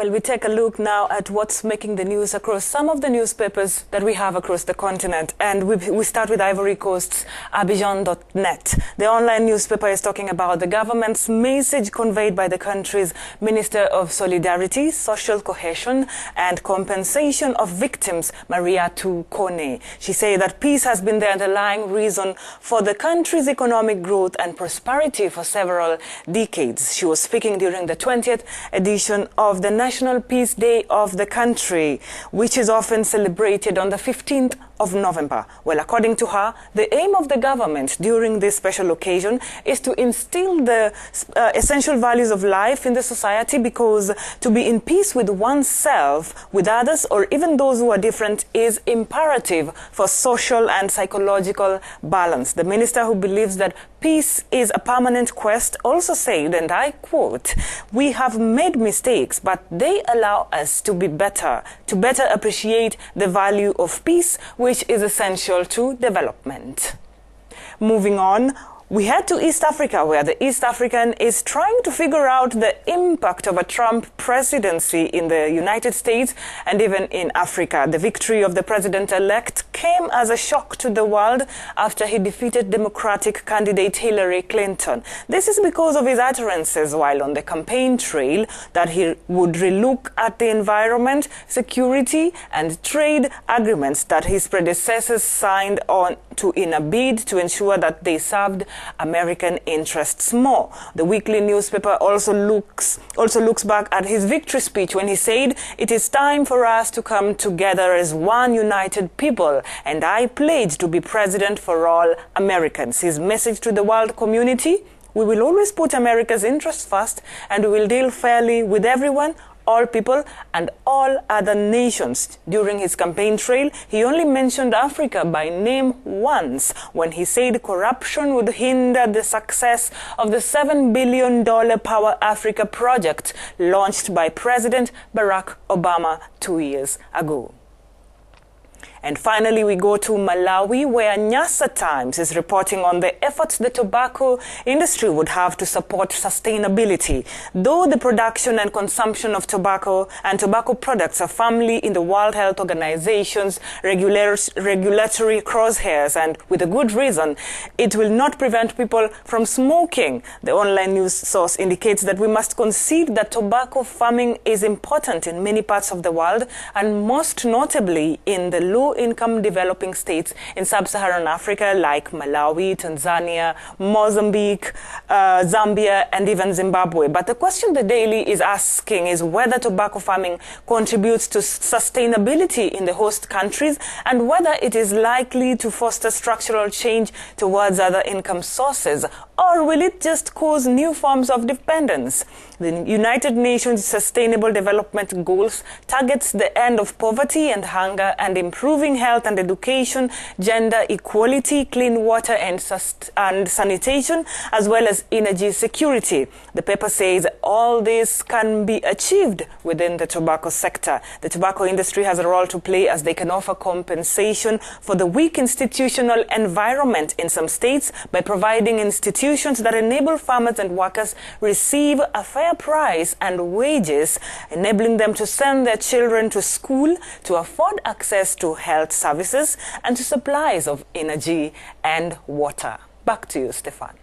Well, we take a look now at what's making the news across some of the newspapers that we have across the continent. And we start with Ivory Coast's Abidjan.net. The online newspaper is talking about the government's message conveyed by the country's Minister of Solidarity, Social Cohesion and Compensation of Victims, Mariatou Kone. She said that peace has been the underlying reason for the country's economic growth and prosperity for several decades. She was speaking during the 20th edition of the National Peace Day of the country, which is often celebrated on the 15th of November. Well, according to her, the aim of the government during this special occasion is to instill the essential values of life in the society, because to be in peace with oneself, with others, or even those who are different is imperative for social and psychological balance. The minister, who believes that peace is a permanent quest, also said, and I quote, "We have made mistakes, but they allow us to be better, to better appreciate the value of peace, which is essential to development." Moving on, we head to East Africa, where the East African is trying to figure out the impact of a Trump presidency in the United States and even in Africa. The victory of the president-elect came as a shock to the world after he defeated Democratic candidate Hillary Clinton. This is because of his utterances while on the campaign trail that he would relook at the environment, security and trade agreements that his predecessors signed on to in a bid to ensure that they served American interests more. The weekly newspaper also looks back at his victory speech when he said, "It is time for us to come together as one united people, and I pledge to be president for all Americans." His message to the world community: "We will always put America's interests first, and we will deal fairly with everyone, all people and all other nations." During his campaign trail, he only mentioned Africa by name once, when he said corruption would hinder the success of the $7 billion Power Africa project launched by President Barack Obama 2 years ago. And finally, we go to Malawi, where Nyasa Times is reporting on the efforts the tobacco industry would have to support sustainability. Though the production and consumption of tobacco and tobacco products are firmly in the World Health Organization's regulatory crosshairs, and with a good reason, it will not prevent people from smoking. The online news source indicates that we must concede that tobacco farming is important in many parts of the world, and most notably in the low-income developing states in Sub-Saharan Africa like Malawi, Tanzania, Mozambique, Zambia, and even Zimbabwe. But the question the Daily is asking is whether tobacco farming contributes to sustainability in the host countries, and whether it is likely to foster structural change towards other income sources, or will it just cause new forms of dependence? The United Nations Sustainable Development Goals targets the end of poverty and hunger and improving health and education, gender equality, clean water and sanitation, as well as energy security. The paper says all this can be achieved within the tobacco sector. The tobacco industry has a role to play, as they can offer compensation for the weak institutional environment in some states by providing institutions that enable farmers and workers receive a fair price and wages, enabling them to send their children to school, to afford access to health services, and to supplies of energy and water. Back to you, Stefan.